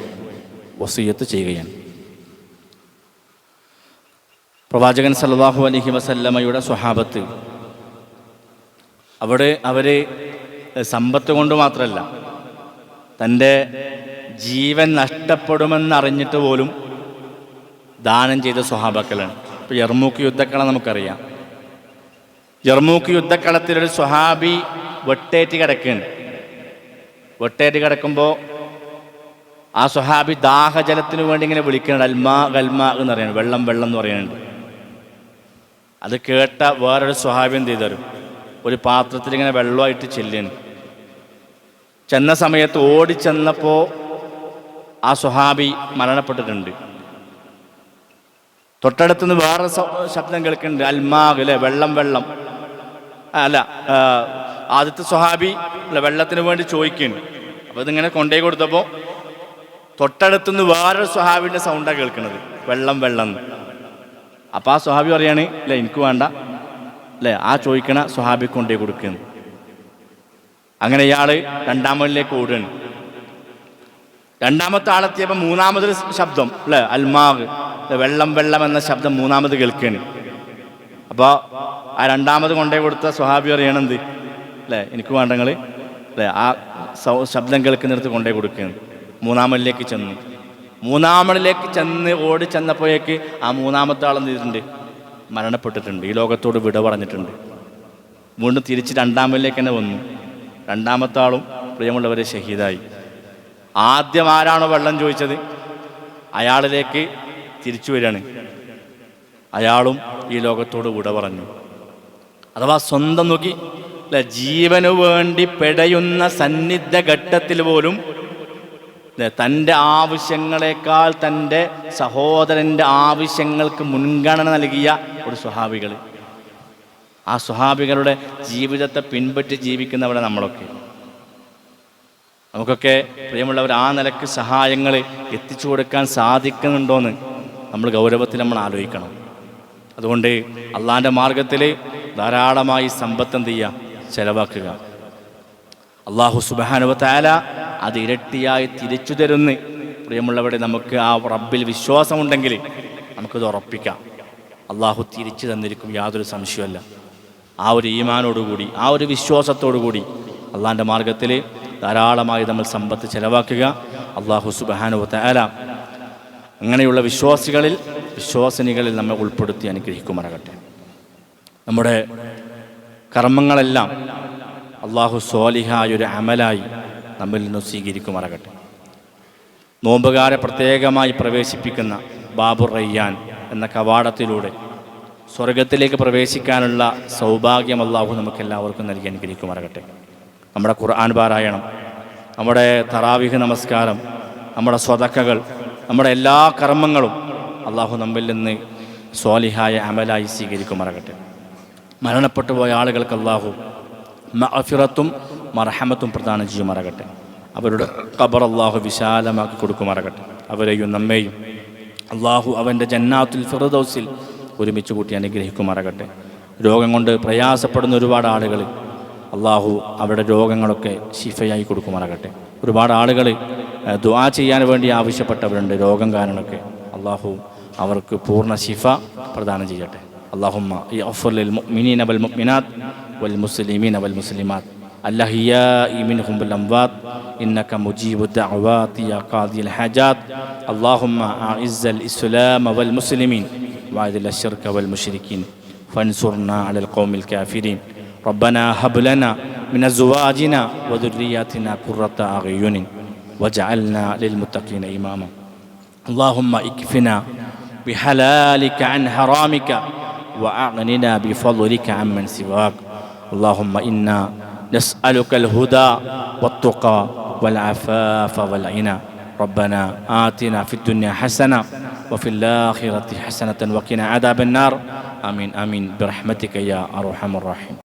വസിയ്യത്ത് ചെയ്യുകയാണ്. പ്രവാചകൻ സല്ലല്ലാഹു അലൈഹി വസല്ലമയുടെ സ്വഹാബത്ത് അവർ സമ്പത്ത് കൊണ്ട് മാത്രമല്ല, തൻ്റെ ജീവൻ നഷ്ടപ്പെടുമെന്നറിഞ്ഞിട്ട് പോലും ദാനം ചെയ്ത സ്വഹാബാക്കളാണ്. ഇപ്പോൾ യർമൂക്ക് യുദ്ധക്കളം നമുക്കറിയാം. യർമൂക്ക് യുദ്ധക്കളത്തിലൊരു സ്വഹാബി വെട്ടേറ്റ് കിടക്കുകയാണ്. വെട്ടേറ്റ് കിടക്കുമ്പോൾ ആ സ്വഹാബി ദാഹജലത്തിന് വേണ്ടി ഇങ്ങനെ വിളിക്കുന്നുണ്ട്, അൽമാ ഗൽമാ എന്ന് പറയുന്നത്, വെള്ളം വെള്ളം എന്ന് പറയുന്നുണ്ട്. അത് കേട്ട വേറൊരു സ്വഹാബി എന്ത് ചെയ്തു, ഒരു പാത്രത്തിൽ ഇങ്ങനെ വെള്ളമായിട്ട് ചെല്ലുകയാണ്. ചെന്ന സമയത്ത് ഓടിച്ചെന്നപ്പോൾ ആ സ്വഹാബി മരണപ്പെട്ടിട്ടുണ്ട്. തൊട്ടടുത്തുനിന്ന് വേറെ ശബ്ദം കേൾക്കുന്നുണ്ട്, അൽമാഗ് അല്ലേ, വെള്ളം വെള്ളം. അല്ല, ആദ്യത്തെ സ്വഹാബി വെള്ളത്തിന് വേണ്ടി ചോദിക്കുന്നു. അപ്പോൾ ഇതിങ്ങനെ കൊണ്ടേ കൊടുത്തപ്പോൾ തൊട്ടടുത്തുനിന്ന് വേറൊരു സ്വഹാബിൻ്റെ സൗണ്ടാണ് കേൾക്കുന്നത്, വെള്ളം വെള്ളം. അപ്പോൾ ആ സ്വഹാബി പറയാണ്, അല്ലേ എനിക്ക് വേണ്ട, അല്ലേ ആ ചോദിക്കണ സ്വഹാബി കൊണ്ടേ കൊടുക്കുന്നു. അങ്ങനെ ഇയാൾ രണ്ടാമതിലേക്ക് ഓടുകയാണ്. രണ്ടാമത്തെ ആളെത്തിയപ്പോൾ മൂന്നാമതൊരു ശബ്ദം, അല്ലേ അൽമാഗ്, വെള്ളം വെള്ളം എന്ന ശബ്ദം മൂന്നാമത് കേൾക്കുകയാണ്. അപ്പോൾ ആ രണ്ടാമത് കൊണ്ടേ കൊടുത്ത സ്വഹാബി പറയണെന്ത്, അല്ലേ എനിക്ക് വേണ്ടങ്ങൾ, അല്ലേ ആ ശബ്ദം കേൾക്കുന്നിടത്ത് കൊണ്ടേ കൊടുക്കുകയാണ്. മൂന്നാമതിലേക്ക് ചെന്ന് ഓടി ചെന്നപ്പോഴേക്ക് ആ മൂന്നാമത്തെ ആളെന്ത് ചെയ്തിട്ടുണ്ട്, മരണപ്പെട്ടിട്ടുണ്ട്, ഈ ലോകത്തോട് വിട പറഞ്ഞിട്ടുണ്ട്. വീണ്ടും തിരിച്ച് രണ്ടാമതിലേക്ക് തന്നെ വന്നു. രണ്ടാമത്തെ ആളും പ്രിയമുള്ളവരെ ഷഹീദായി. ആദ്യം ആരാണോ വെള്ളം ചോദിച്ചത് അയാളിലേക്ക് തിരിച്ചു വരികയാണ്. അയാളും ഈ ലോകത്തോട് വിട പറഞ്ഞു. അഥവാ സ്വന്തം നോക്കി, അല്ലെ, ജീവനു വേണ്ടി പെടയുന്ന സന്നിഗ്ധ ഘട്ടത്തിൽ പോലും തൻ്റെ ആവശ്യങ്ങളെക്കാൾ തൻ്റെ സഹോദരൻ്റെ ആവശ്യങ്ങൾക്ക് മുൻഗണന നൽകിയ ഒരു സ്വഹാബികൾ. ആ സ്വഹാബികളുടെ ജീവിതത്തെ പിൻപറ്റി ജീവിക്കുന്നവരെ നമുക്കൊക്കെ പ്രിയമുള്ളവർ ആ നിലക്ക് സഹായങ്ങൾ എത്തിച്ചു കൊടുക്കാൻ സാധിക്കുന്നുണ്ടോയെന്ന് നമ്മൾ ഗൗരവത്തിൽ ആലോചിക്കണം. അതുകൊണ്ട് അള്ളാഹിൻ്റെ മാർഗത്തിൽ ധാരാളമായി സമ്പത്ത് എന്ത് ചെയ്യുക, ചെലവാക്കുക. അള്ളാഹു സുബ്ഹാനഹു വ തആല അത് ഇരട്ടിയായി തിരിച്ചു തരുന്ന പ്രിയമുള്ളവരെ, നമുക്ക് ആ റബ്ബിൽ വിശ്വാസമുണ്ടെങ്കിൽ നമുക്കത് ഉറപ്പിക്കാം. അള്ളാഹു തിരിച്ചു തന്നിരിക്കും, യാതൊരു സംശയമല്ല. ആ ഒരു ഈമാനോടുകൂടി, ആ ഒരു വിശ്വാസത്തോടു കൂടി അള്ളാഹിൻ്റെ മാർഗത്തിൽ ധാരാളമായി നമ്മൾ സമ്പത്ത് ചെലവാക്കുക. അള്ളാഹു സുബ്ഹാനഹു വ തആല അങ്ങനെയുള്ള വിശ്വാസിനികളിൽ നമ്മെ ഉൾപ്പെടുത്തി അനുഗ്രഹിക്കുമാറാകട്ടെ. നമ്മുടെ കർമ്മങ്ങളെല്ലാം അള്ളാഹു സ്വാലിഹായൊരു അമലായി നമ്മിൽ നിന്ന് സ്വീകരിക്കുമാറാകട്ടെ. നോമ്പുകാരെ പ്രത്യേകമായി പ്രവേശിപ്പിക്കുന്ന ബാബുർ റയ്യാൻ എന്ന കവാടത്തിലൂടെ സ്വർഗത്തിലേക്ക് പ്രവേശിക്കാനുള്ള സൗഭാഗ്യം അള്ളാഹു നമുക്കെല്ലാവർക്കും നൽകി അനുഗ്രഹിക്കുമാറാകട്ടെ. നമ്മുടെ ഖുർആൻ പാരായണം, നമ്മുടെ തറാവീഹ് നമസ്കാരം, നമ്മുടെ സ്വതക്കകൾ, നമ്മുടെ എല്ലാ കർമ്മങ്ങളും അള്ളാഹു നമ്മിൽ നിന്ന് സ്വാലിഹായ അമലായി സ്വീകരിക്കുമാറാകട്ടെ. മരണപ്പെട്ടു പോയ ആളുകൾക്ക് അള്ളാഹു മഗ്ഫിറത്തും മർഹമത്തും പ്രദാനം ചെയ്യുമാറാകട്ടെ. അവരുടെ ഖബർ അള്ളാഹു വിശാലമാക്കി കൊടുക്കുമാറാകട്ടെ. അവരെയും നമ്മെയും അള്ളാഹു അവൻ്റെ ജന്നാത്തുൽ ഫിർദൗസിൽ ഒരുമിച്ച് കൂട്ടി അനുഗ്രഹിക്കുമാറാകട്ടെ. രോഗം കൊണ്ട് പ്രയാസപ്പെടുന്ന ഒരുപാട് ആളുകൾ അള്ളാഹു അവരുടെ രോഗങ്ങളൊക്കെ ശിഫയായി കൊടുക്കുമാറാകട്ടെ. ഒരുപാട് ആളുകൾ ദുആ ചെയ്യാൻ വേണ്ടി ആവശ്യപ്പെട്ടവരുണ്ട്. രോഗം കാരണമൊക്കെ അള്ളാഹു അവർക്ക് പൂർണ്ണ ശിഫ പ്രദാനം ചെയ്യട്ടെ. അല്ലാഹുമ്മ യഗ്ഫിർ ലിൽ മുഅ്മിനീന വൽ മുഅ്മിനാത്ത് വൽ മുസ്ലിമീന വൽ മുസ്ലിമാത്ത് അൽഅഹ്യാഇ മിൻഹും വൽ അംവാത്ത് ഇന്നക മുജീബു ദഅവാതി യാ ഖാദിൽ ഹജാത്ത്. അല്ലാഹുമ്മ അഇസ്സൽ ഇസ്ലാമ വൽ മുസ്ലിമീൻ വഅദിൽ അശ്ശിർക വൽ മുശ്രിക്കീൻ ഫൻസുർനാ അലൽ ഖൗമിൽ കാഫിരീൻ ربنا هب لنا من أزواجنا وذرياتنا قرة أعين واجعلنا للمتقين إماما اللهم اكفنا بحلالك عن حرامك وأغننا بفضلك عمن سواك اللهم إنا نسألك الهدى والتقى والعفاف والغنى ربنا آتنا في الدنيا حسنة وفي الآخرة حسنة وقنا عذاب النار آمين آمين برحمتك يا أرحم الراحمين